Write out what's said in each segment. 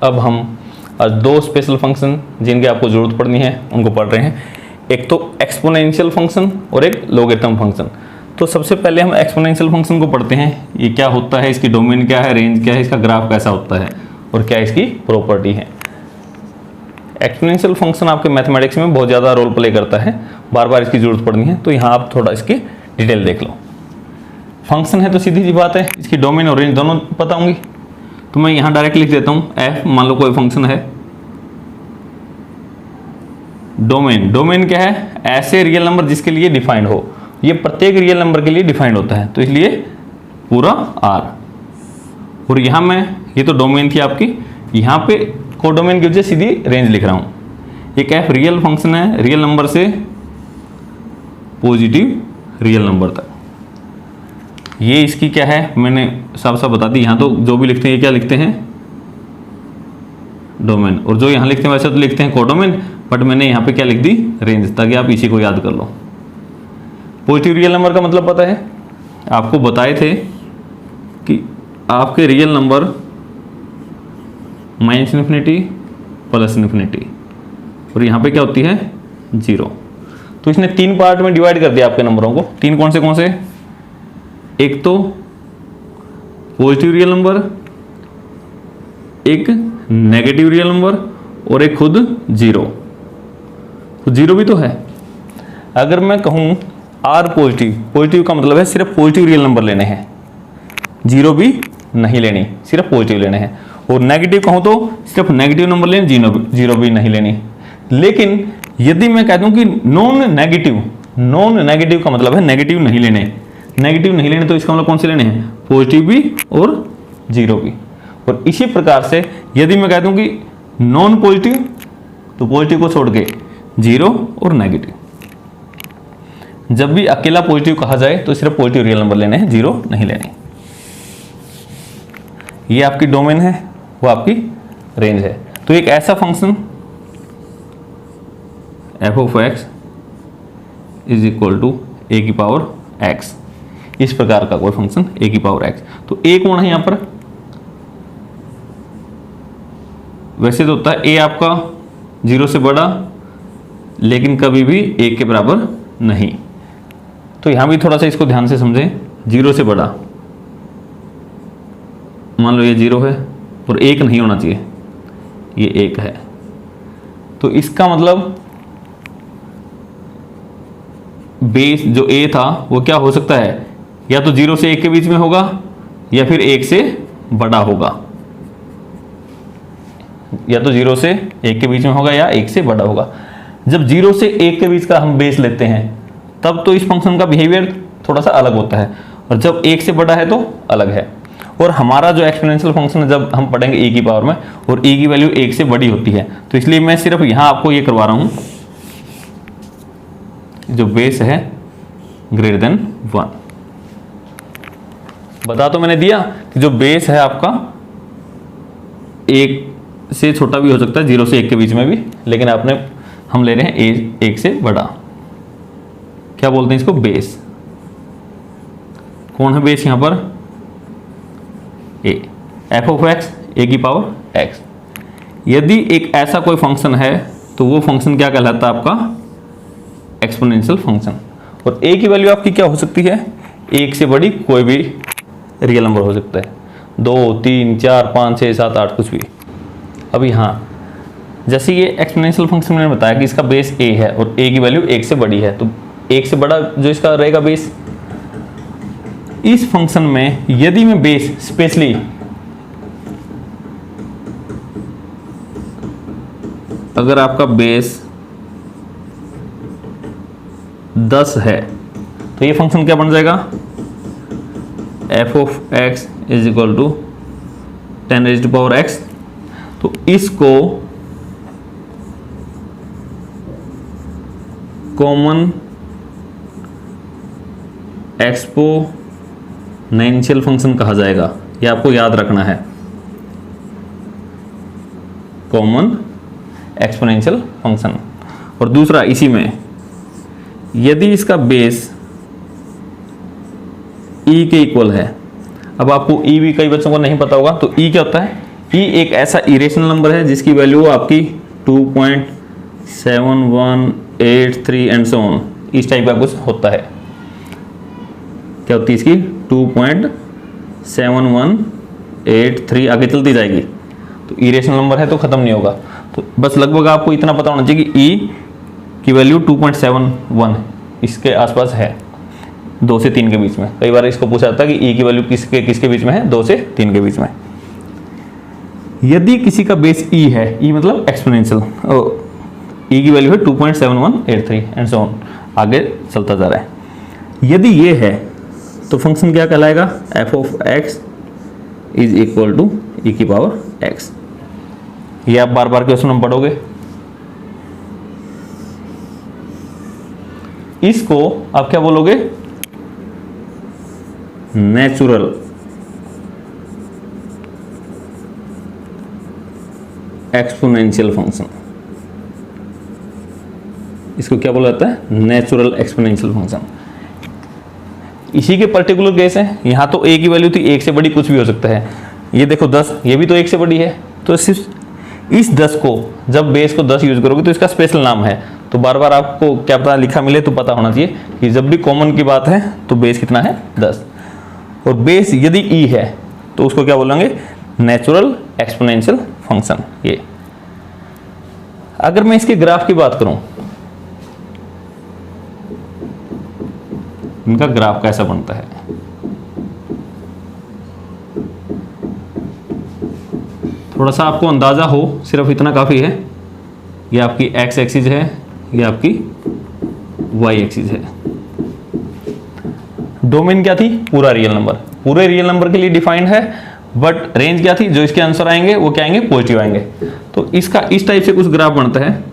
अब हम दो स्पेशल फंक्शन जिनकी आपको ज़रूरत पड़नी है उनको पढ़ रहे हैं। एक तो एक्सपोनेंशियल फंक्शन और एक लॉगरिथम फंक्शन। तो सबसे पहले हम एक्सपोनेंशियल फंक्शन को पढ़ते हैं। ये क्या होता है, इसकी डोमेन क्या है, रेंज क्या है, इसका ग्राफ कैसा होता है और क्या इसकी प्रॉपर्टी है। एक्सपोनेंशियल फंक्शन आपके मैथमेटिक्स में बहुत ज़्यादा रोल प्ले करता है, बार बार इसकी ज़रूरत पड़नी है, तो यहाँ आप थोड़ा इसकी डिटेल देख लो। फंक्शन है तो सीधी सी बात है, इसकी डोमेन और रेंज दोनों पता होंगी। तो मैं यहाँ डायरेक्ट लिख देता हूँ एफ, मान लो कोई फंक्शन है। डोमेन क्या है, ऐसे रियल नंबर जिसके लिए डिफाइंड हो। ये प्रत्येक रियल नंबर के लिए डिफाइंड होता है, तो इसलिए पूरा आर। और यहाँ मैं, ये तो डोमेन थी आपकी, यहाँ पे कोडोमेन की वजह से सीधी रेंज लिख रहा हूँ। एक एफ रियल फंक्शन है, रियल नंबर से पॉजिटिव रियल नंबर तक। ये इसकी क्या है, मैंने साफ साफ बता दी। यहाँ तो जो भी लिखते हैं ये क्या लिखते हैं, डोमेन, और जो यहाँ लिखते हैं वैसे तो लिखते हैं कोडोमेन, बट मैंने यहाँ पे क्या लिख दी, रेंज, ताकि आप इसी को याद कर लो। पॉजिटिव रियल नंबर का मतलब पता है, आपको बताए थे कि आपके real number minus infinity plus infinity, और यहाँ पे क्या होती है, 0। तो इसने 3 पार्ट में डिवाइड कर दिया आपके नंबरों को। 3 कौन से, एक तो पॉजिटिव रियल नंबर, एक नेगेटिव रियल नंबर और एक खुद 0। तो 0 भी तो है। अगर मैं कहूँ आर पॉजिटिव का मतलब है सिर्फ पॉजिटिव रियल नंबर लेने हैं, 0 भी नहीं लेनी, सिर्फ पॉजिटिव लेने हैं। और नेगेटिव कहूँ तो सिर्फ नेगेटिव नंबर लेने, 0 भी नहीं लेनी। लेकिन यदि मैं कह दूं कि नॉन नेगेटिव का मतलब है नेगेटिव नहीं लेने, तो इसका मतलब कौन से लेने हैं, पॉजिटिव भी और 0 भी। और इसी प्रकार से यदि मैं कह दूं कि नॉन पॉजिटिव, तो पॉजिटिव को छोड़ के 0 और नेगेटिव। जब भी अकेला पॉजिटिव कहा जाए तो सिर्फ पॉजिटिव रियल नंबर लेने हैं, 0 नहीं लेने। ये आपकी डोमेन है, वो आपकी रेंज है। तो एक ऐसा function f of x is equal to a की पावर एक्स, इस प्रकार का कोई फंक्शन ए की पावर एक्स। तो ए कौन है यहां पर, वैसे तो होता है ए आपका 0 से बड़ा, लेकिन कभी भी 1 के बराबर नहीं। तो यहां भी थोड़ा सा इसको ध्यान से समझें। 0 से बड़ा, मान लो ये 0 है और 1 नहीं होना चाहिए, ये 1 है। तो इसका मतलब बेस जो a था वो क्या हो सकता है, या तो 0 से 1 के बीच में होगा या फिर 1 से बड़ा होगा, या तो 0 से 1 के बीच में होगा या 1 से बड़ा होगा। जब 0 से 1 के बीच का हम बेस लेते हैं तब तो इस फंक्शन का बिहेवियर थोड़ा सा अलग होता है, और जब 1 से बड़ा है तो अलग है। और हमारा जो एक्सपोनेंशियल फंक्शन है जब हम पढ़ेंगे e की पावर में, और e की वैल्यू 1 से बड़ी होती है, तो इसलिए मैं सिर्फ यहां आपको ये करवा रहा हूं, जो बेस है ग्रेटर देन 1। बता तो मैंने दिया कि जो बेस है आपका 1 से छोटा भी हो सकता है, 0 से 1 के बीच में भी, लेकिन हम ले रहे हैं 1 से बड़ा। क्या बोलते हैं इसको, बेस। कौन है बेस यहां पर, ए, एफ ऑफ एक्स ए की पावर एक्स। यदि एक ऐसा कोई फंक्शन है तो वो फंक्शन क्या कहलाता है आपका, एक्सपोनेंशियल फंक्शन। और ए की वैल्यू आपकी क्या हो सकती है, 1 से बड़ी कोई भी रियल नंबर हो सकता है, 2, 3, 4, 5, 6, 7, 8, कुछ भी। अब यहाँ जैसे ये एक्सपोनेंशियल फंक्शन मैंने बताया कि इसका बेस a है और a की वैल्यू 1 से बड़ी है, तो 1 से बड़ा जो इसका रहेगा बेस। इस फंक्शन में यदि मैं बेस स्पेशली अगर आपका बेस 10 है तो ये फंक्शन क्या बन जाएगा, f of x is equal to 10 raised to power x. तो इसको कॉमन एक्सपोनेंशियल फंक्शन कहा जाएगा, ये आपको याद रखना है, कॉमन एक्सपोनेंशियल फंक्शन। और दूसरा इसी में यदि इसका बेस e के इक्वल है, अब आपको e भी कई बच्चों को नहीं पता होगा, तो e क्या होता है, ई एक ऐसा इरेशनल नंबर है जिसकी वैल्यू आपकी 2.7183 एंड सो ऑन, इस टाइप का कुछ होता है। क्या होती है इसकी 2.7183 आगे चलती जाएगी, तो इरेशनल नंबर है तो खत्म नहीं होगा। तो बस लगभग आपको इतना पता होना चाहिए कि ई की वैल्यू 2.71 इसके आसपास है, 2 से 3 के बीच में। कई बार इसको पूछा जाता है कि ई की वैल्यू किसके किसके बीच में है, 2 से 3 के बीच में। यदि किसी का बेस ई है, ई मतलब एक्सपोनेंशियल, ई की वैल्यू है 2.7183 एंड सो ऑन, आगे चलता जा रहा है। यदि ये है तो फंक्शन क्या कहलाएगा, f of x is equal to e की पावर एक्स। ये आप बार बार क्वेश्चन में पढ़ोगे। इसको आप क्या बोलोगे, नेचुरल एक्सपोनेंशियल फंक्शन। इसको क्या बोला जाता है, नेचुरल एक्सपोनेंशियल फंक्शन। इसी के पर्टिकुलर केस है। यहां तो a की वैल्यू थी 1 से बड़ी कुछ भी हो सकता है। ये देखो 10, ये भी तो 1 से बड़ी है। तो सिर्फ इस 10 को जब बेस को 10 यूज करोगे तो इसका स्पेशल नाम है। तो बार बार आपको क्या पता लिखा मिले तो पता होना चाहिए कि जब भी कॉमन की बात है तो बेस कितना है, 10। और बेस यदि e है तो उसको क्या बोलेंगे, नेचुरल एक्सपोनेंशियल फंक्शन। ये अगर मैं इसके ग्राफ की बात करूं, इनका ग्राफ कैसा बनता है, थोड़ा सा आपको अंदाजा हो, सिर्फ इतना काफी है। ये आपकी एक्स एक्सिस है, ये आपकी वाई एक्सिस है। डोमेन क्या थी, पूरा रियल नंबर, पूरे रियल नंबर के लिए डिफाइंड है। बट रेंज क्या थी, जो इसके आंसर आएंगे वो क्या आएंगे, पॉजिटिव आएंगे। तो इसका इस टाइप से कुछ ग्राफ बनता है,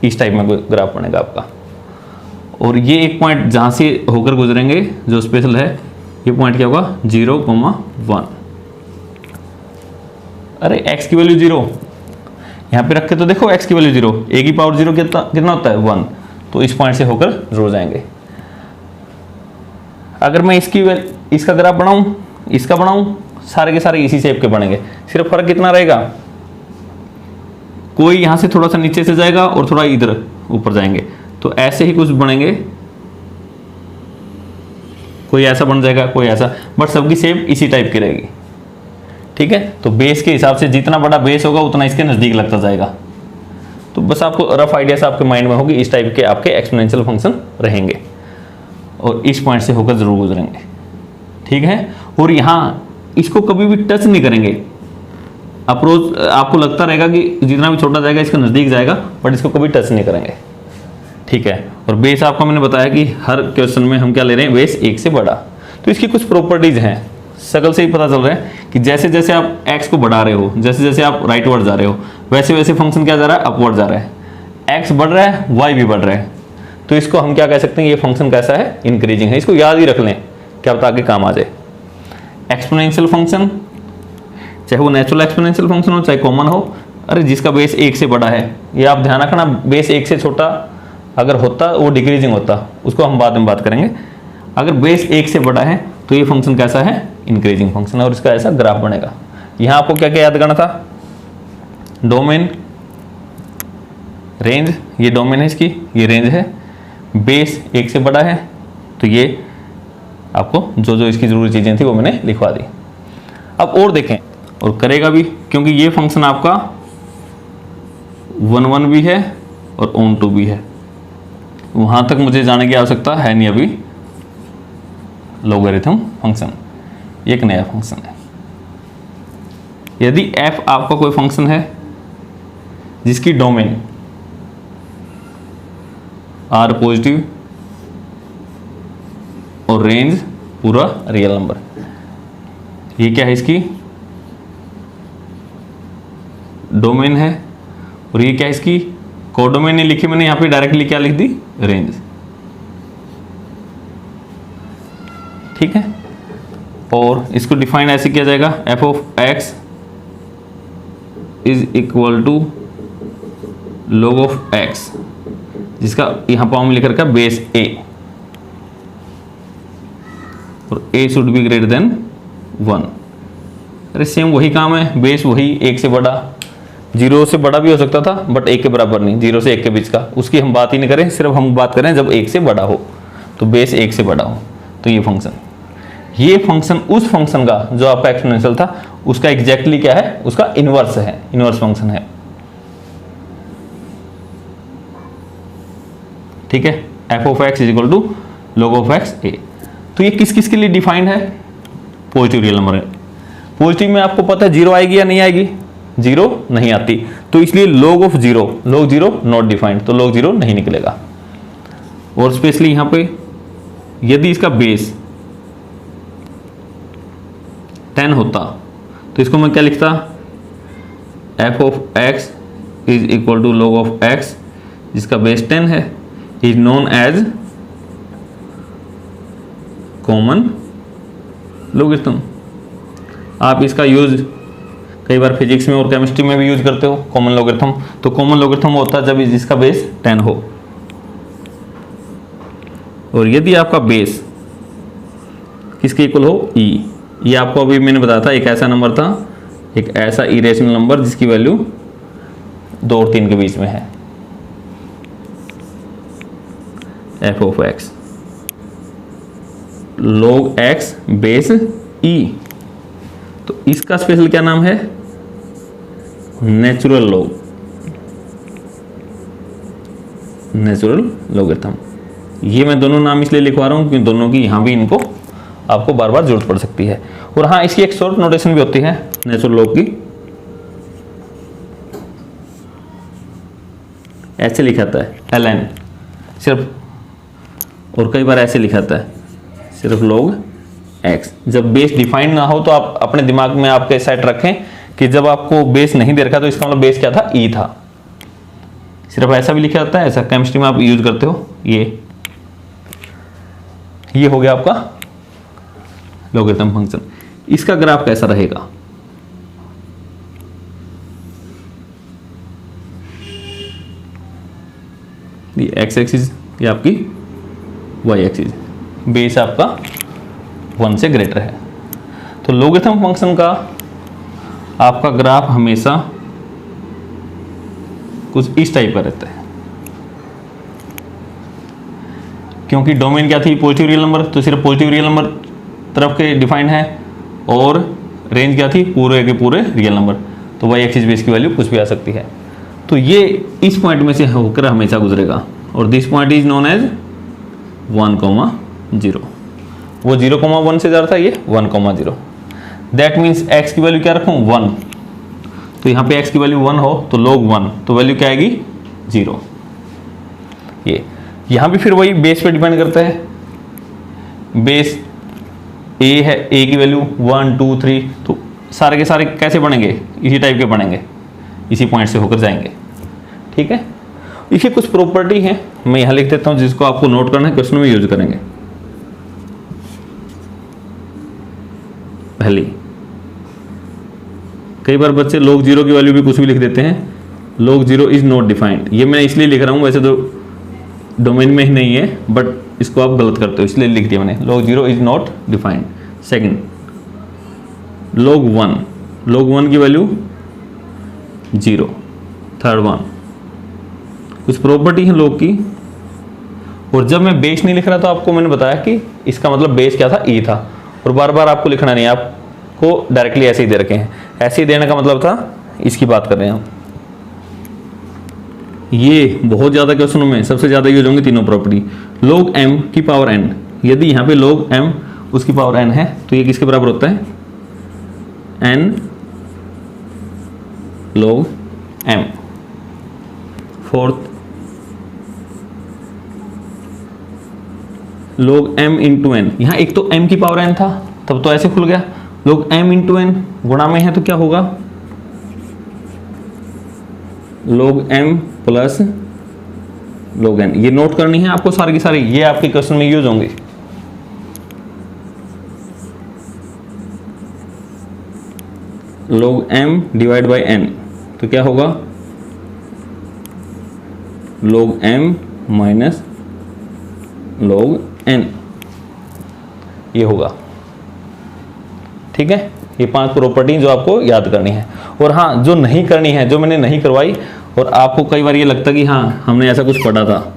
इस टाइप में कोई ग्राफ बनेगा आपका। और ये एक पॉइंट जहां से होकर गुजरेंगे जो स्पेशल है, ये पॉइंट क्या होगा, 0,1। अरे x की वैल्यू 0 यहां पे रख के तो देखो, x की वैल्यू 0, a की पावर 0 कितना होता है, 1। तो इस पॉइंट से होकर जरूर जाएंगे। अगर मैं इसका ग्राफ बनाऊं, इसका बनाऊं, सारे के सारे इसी शेप के बनेंगे। सिर्फ फर्क कितना रहेगा, कोई यहां से थोड़ा सा नीचे से जाएगा और थोड़ा इधर ऊपर जाएंगे। तो ऐसे ही कुछ बनेंगे, कोई ऐसा बन जाएगा, कोई ऐसा, बट सबकी शेप इसी टाइप की रहेगी। ठीक है, तो बेस के हिसाब से जितना बड़ा बेस होगा उतना इसके नजदीक लगता जाएगा। तो बस आपको रफ आइडिया से आपके माइंड में होगी, इस टाइप के आपके एक्सपोनेंशियल फंक्शन रहेंगे और इस पॉइंट से होकर जरूर गुजरेंगे। ठीक है, और यहां इसको कभी भी टच नहीं करेंगे। अप्रोच आपको लगता रहेगा कि जितना भी छोटा जाएगा इसके नजदीक जाएगा, बट इसको कभी टच नहीं करेंगे। ठीक है, और बेस आपको मैंने बताया कि हर क्वेश्चन में हम क्या ले रहे हैं, बेस 1 से बड़ा। तो इसकी कुछ प्रॉपर्टीज हैं, शकल से ही पता चल रहा है कि जैसे जैसे आप x को बढ़ा रहे हो, जैसे जैसे आप राइटवर्ड जा रहे हो, वैसे वैसे फंक्शन क्या जा रहा है, अपवर्ड जा रहा है। x बढ़ रहा है, y भी बढ़ रहा है। तो इसको हम क्या कह सकते हैं, ये फंक्शन कैसा है, इंक्रीजिंग है। इसको याद ही रख लें, क्या पता आगे काम आ जाए। एक्सपोनेंशियल फंक्शन, चाहे वो नेचुरल एक्सपोनेंशियल फंक्शन हो, चाहे कॉमन हो, अरे जिसका बेस 1 से बड़ा है, ये आप ध्यान रखना, बेस 1 से छोटा अगर होता वो डिक्रीजिंग होता, उसको हम बाद में बात करेंगे। अगर बेस 1 से बड़ा है तो ये फंक्शन कैसा है, इंक्रीजिंग फंक्शन, और इसका ऐसा ग्राफ बनेगा। यहां आपको क्या क्या याद करना था, डोमेन, रेंज, ये डोमेन है इसकी, ये रेंज है। बेस 1 से बड़ा है तो ये आपको जो जो इसकी जरूरी चीजें थी वो मैंने लिखवा दी। अब और देखें, और करेगा भी, क्योंकि ये फंक्शन आपका 1 भी है और ऑन टू भी है। वहां तक मुझे जाने की आवश्यकता है नहीं अभी। लोगरिथम फंक्शन एक नया फंक्शन है। यदि f आपका कोई फंक्शन है जिसकी डोमेन r पॉजिटिव और रेंज पूरा रियल नंबर, ये क्या है, इसकी डोमेन है, और ये क्या है, इसकी कोडोमेन नहीं लिखी मैंने, यहां पे डायरेक्टली क्या लिख दी, रेंज। ठीक है, और इसको डिफाइन ऐसे किया जाएगा, f of x is equal to log of x, जिसका यहां पर हम लिख रखा है बेस a, और a should be greater than 1। अरे सेम वही काम है, बेस वही, 1 से बड़ा, 0 से बड़ा भी हो सकता था बट 1 के बराबर नहीं, 0 से 1 के बीच का, उसकी हम बात ही नहीं करें, सिर्फ हम बात करें जब 1 से बड़ा हो, तो बेस 1 से बड़ा हो। तो ये फंक्शन उस फंक्शन का जो आपका एक्सपोनेंशियल था उसका एग्जैक्टली क्या है, उसका इनवर्स है, इनवर्स फंक्शन है। ठीक है, f of x is equal to log of x a. तो ये किस किस के लिए डिफाइंड है, पॉजिटिव रियल नंबर है। पॉजिटिव में आपको पता है 0 आएगी या नहीं आएगी, 0 नहीं आती, तो इसलिए log of 0, log 0 not defined, तो log 0 नहीं निकलेगा। और स्पेशली यहां पे यदि इसका बेस 10 होता तो इसको मैं क्या लिखता, f of x is equal to log of x जिसका बेस 10 है, is known as common logarithm. आप इसका यूज कई बार फिजिक्स में और केमिस्ट्री में भी यूज करते हो, कॉमन लोगरिथम। तो कॉमन लोगरिथम होता है जब जिसका बेस 10 हो, और यदि आपका बेस किसके इक्वल हो, e। ये आपको अभी मैंने बताया था, एक ऐसा नंबर था, एक ऐसा इरेशनल नंबर जिसकी वैल्यू 2 और 3 के बीच में है, f of x log x base e। तो इसका स्पेशल क्या नाम है, नेचुरल लोगरिथम। ये मैं दोनों नाम इसलिए लिखवा रहा हूं क्योंकि दोनों की यहां भी इनको आपको बार बार जरूरत पड़ सकती है। और हाँ, इसकी एक शॉर्ट नोटेशन भी होती है नेचुरल लॉग की, ऐसे लिखा जाता है ln सिर्फ, और कई बार ऐसे लिखा जाता है सिर्फ log x। जब बेस डिफाइंड ना हो तो आप अपने दिमाग में आपके सेट रखें कि जब आपको बेस नहीं दे रखा तो इसका मतलब बेस क्या था, e था। सिर्फ ऐसा भी लिखा जाता है, ऐसा केमिस्ट्री में आप यूज करते हो। ये हो गया आपका लोगरिथम फंक्शन। इसका ग्राफ कैसा रहेगा, ये एक्स एक्सिस, ये आपकी वाई एक्सिस, बेस आपका 1 से ग्रेटर है। तो लोगरिथम फंक्शन का आपका ग्राफ हमेशा कुछ इस टाइप का रहता है, क्योंकि डोमेन क्या थी, पॉजिटिव रियल नंबर, तो सिर्फ पॉजिटिव रियल नंबर तरफ के डिफाइंड है, और रेंज क्या थी, पूरे के पूरे रियल नंबर। तो वाई एक्सिस बेस की वैल्यू कुछ भी आ सकती है। तो ये इस पॉइंट में से होकर हमेशा गुजरेगा, और this point is known as 1,0। वो 0,1 से जा रहा था, ये 1,0। दैट मीन्स एक्स की वैल्यू क्या रखूं, 1। तो यहाँ पे एक्स की वैल्यू 1 हो तो log 1, तो वैल्यू क्या आएगी, 0। ये यहाँ भी फिर वही बेस पे डिपेंड करता है, बेस a है, a की वैल्यू 1 2 3, तो सारे के सारे कैसे बनेंगे, इसी टाइप के बनेंगे, इसी पॉइंट से होकर जाएंगे। ठीक है, इसकी कुछ प्रॉपर्टी है, मैं यहाँ लिख देता हूँ जिसको आपको नोट करना है, क्वेश्चन में यूज करेंगे। पहली, कई बार बच्चे log 0 की वैल्यू भी कुछ भी लिख देते हैं, log 0 इज नॉट डिफाइंड। ये मैं इसलिए लिख रहा हूँ, वैसे तो डोमेन में ही नहीं है, बट इसको आप गलत करते हो इसलिए लिख दिया मैंने, log 0 is not defined. Second, log 1 की वैल्यू 0। थर्ड वन, कुछ प्रॉपर्टी है log की, और जब मैं बेस नहीं लिख रहा तो आपको मैंने बताया कि इसका मतलब बेस क्या था, e था, और बार बार आपको लिखना नहीं है, आपको डायरेक्टली ऐसे ही दे रखे हैं। ऐसे ही देने का मतलब था, इसकी बात कर रहे हैं हम। ये बहुत ज़्यादा क्वेश्चनों में सबसे ज़्यादा यूज होंगे तीनों प्रॉपर्टी। log m की पावर n, यदि यहाँ पे log m उसकी पावर n है तो ये किसके बराबर होता है, n log m। Fourth, log m into n, यहाँ एक तो m की पावर n था तब तो ऐसे खुल गया, log m इंटू n गुणा में है तो क्या होगा, log m plus log n। ये नोट करनी है आपको सारी की सारी, ये आपके क्वेश्चन में यूज होंगे। log m divide by n, तो क्या होगा, log m minus log n, ये होगा। ठीक है, ये 5 प्रॉपर्टी जो आपको याद करनी है। और हाँ, जो नहीं करनी है, जो मैंने नहीं करवाई और आपको कई बार ये लगता कि हाँ हमने ऐसा कुछ पढ़ा था,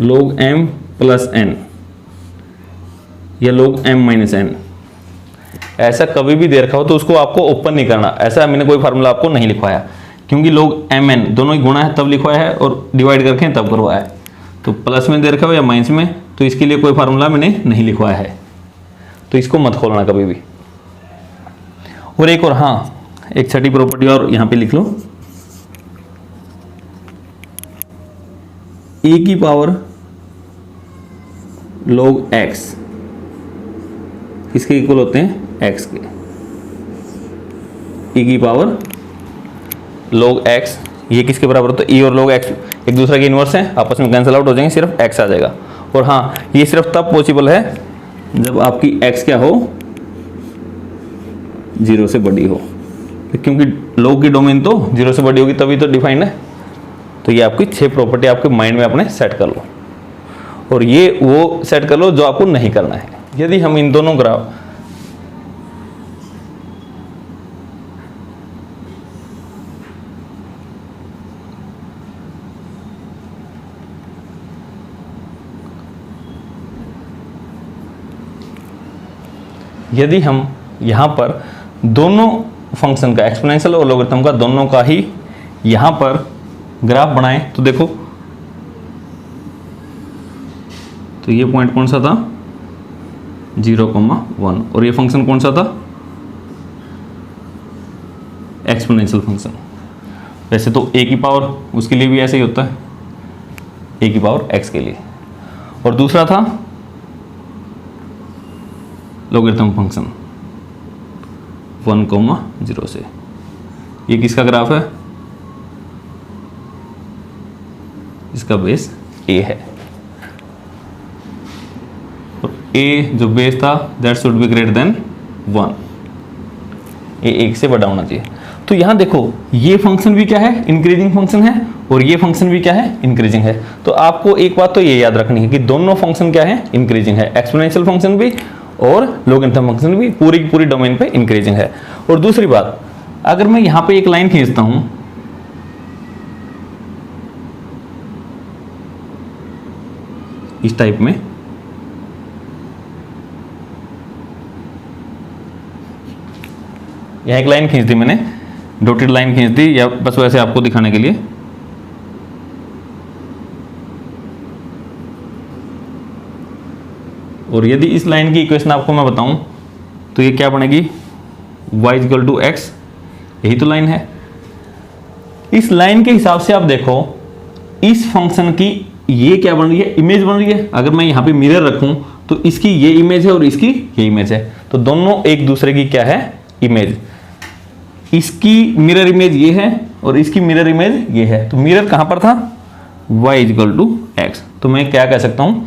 log m प्लस n या log m माइनस n, ऐसा कभी भी दे रखा हो तो उसको आपको ओपन नहीं करना। ऐसा मैंने कोई फार्मूला आपको नहीं लिखवाया, क्योंकि log m n दोनों ही गुणा है तब लिखवाया है और डिवाइड करके तब करवाया है। तो प्लस में दे रखा हो या माइनस में, तो इसके लिए कोई फार्मूला मैंने नहीं लिखवाया है, तो इसको मत खोलना कभी भी। और एक और, हाँ, एक छठी प्रॉपर्टी और यहाँ पे लिख लो, e की पावर log x किसके इक्वल होते हैं, x के। e की पावर log x ये किसके बराबर होता है, e और log x एक दूसरे के इनवर्स हैं, आपस में कैंसिल आउट हो जाएंगे, सिर्फ x आ जाएगा। और हाँ, ये सिर्फ तब पॉसिबल है जब आपकी x क्या हो, 0 से बड़ी हो, क्योंकि log की डोमेन तो 0 से बड़ी होगी तभी तो डिफाइंड है। तो ये आपकी 6 प्रॉपर्टी आपके माइंड में अपने सेट कर लो, और ये वो सेट कर लो जो आपको नहीं करना है। यदि हम इन दोनों ग्राफ यदि हम यहाँ पर दोनों फंक्शन का, एक्सपोनेंशियल और लॉगरिथम का, दोनों का ही यहाँ पर ग्राफ बनाएं तो देखो, तो ये पॉइंट कौन सा था, 0,1, और ये फंक्शन कौन सा था, एक्सपोनेंशियल फंक्शन। वैसे तो a की पावर उसके लिए भी ऐसे ही होता है, a की पावर x के लिए, और दूसरा था लॉगरिथम फंक्शन 1,0 से। ये किसका ग्राफ है, इसका बेस a है, और a जो बेस था that should be greater than 1, a 1 से बड़ा होना चाहिए। तो यहां देखो, ये फंक्शन भी क्या है, इंक्रीजिंग फंक्शन है, और ये फंक्शन भी क्या है, इंक्रीजिंग है। तो आपको एक बात तो ये याद रखनी है कि दोनों फंक्शन क्या है, इंक्रीजिंग है, एक्सपोनेंशियल फंक्शन भी और लॉगरिथम फंक्शन भी पूरी की पूरी डोमेन पे इंक्रीजिंग है। और दूसरी बात, अगर मैं यहां पे एक लाइन खींचता हूं, इस टाइप में, यहां एक लाइन खींच दी मैंने, डॉटेड लाइन खींच दी, या बस वैसे आपको दिखाने के लिए, और यदि इस लाइन की इक्वेशन आपको मैं बताऊं तो ये क्या बनेगी, y इक्वल टू एक्स, यही तो लाइन है। इस लाइन के हिसाब से आप देखो, इस फंक्शन की ये क्या बन रही है, इमेज बन रही है। अगर मैं यहाँ पे मिरर रखूं तो इसकी ये इमेज है और इसकी ये इमेज है, तो दोनों एक दूसरे की क्या है, इमेज। इसकी मिरर इमेज ये है और इसकी मिरर इमेज ये है, तो मिरर कहां पर था, y इक्वल टू एक्स। तो मैं क्या कह सकता हूं,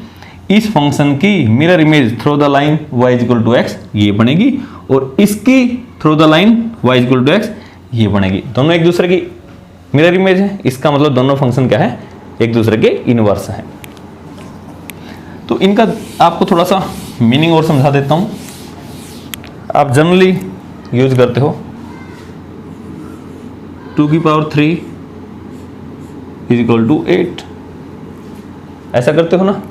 इस फंक्शन की mirror image through the line y equal to x ये बनेगी, और इसकी through the line y equal to x ये बनेगी। दोनों एक दूसरे की मिरर इमेज है, इसका मतलब दोनों फंक्शन क्या है, एक दूसरे के इनवर्स हैं। तो इनका आपको थोड़ा सा मीनिंग और समझा देता हूं। आप जनरली यूज करते हो 2 की पावर 3 इज इक्वल टू 8, ऐसा करते हो ना।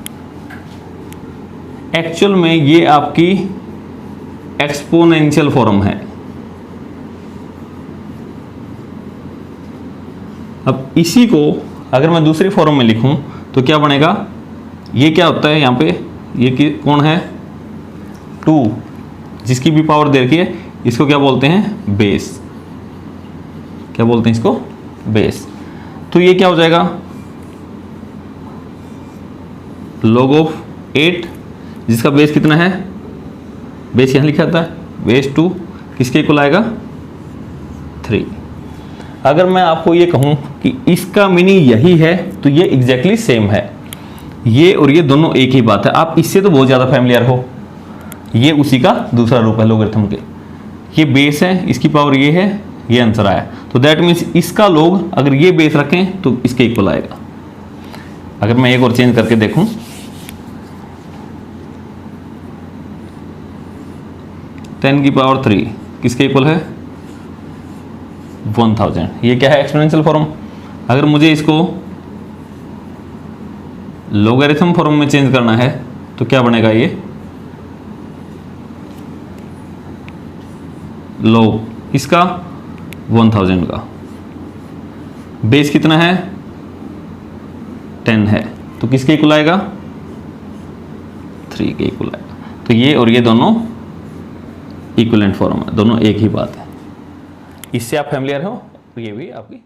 एक्चुअल में ये आपकी एक्सपोनेंशियल फॉर्म है। अब इसी को अगर मैं दूसरी फॉर्म में लिखूं तो क्या बनेगा, ये क्या होता है यहाँ पे, ये कौन है, 2, जिसकी भी पावर दे रखी है, इसको क्या बोलते हैं, बेस। क्या बोलते हैं इसको, बेस। तो ये क्या हो जाएगा, log ऑफ 8, जिसका बेस कितना है, बेस यहाँ लिखा था, बेस 2 किसके इक्वल आएगा, 3। अगर मैं आपको ये कहूँ कि इसका मीनिंग यही है तो ये एग्जैक्टली सेम है, ये और ये दोनों एक ही बात है। आप इससे तो बहुत ज़्यादा फैमिलियर हो, ये उसी का दूसरा रूप है लॉगरिथम के। ये बेस है, इसकी पावर ये है, ये आंसर आया। तो दैट मीन्स इसका लॉग अगर ये बेस रखें तो इसके इक्वल आएगा। अगर मैं एक और चेंज करके देखूं, 10 की पावर 3 किसके इक्वल है 1000। ये क्या है एक्सपोनेंशियल फॉर्म। अगर मुझे इसको लॉगरिथम फॉर्म में चेंज करना है तो क्या बनेगा ये लॉग इसका 1000 का बेस कितना है 10 है तो किसके इक्वल आएगा 3 के इक्वल आएगा। तो ये और ये दोनों इक्विवेलेंट फॉर्म है, दोनों एक ही बात है। इससे आप फैमिलियर हो तो ये भी आपकी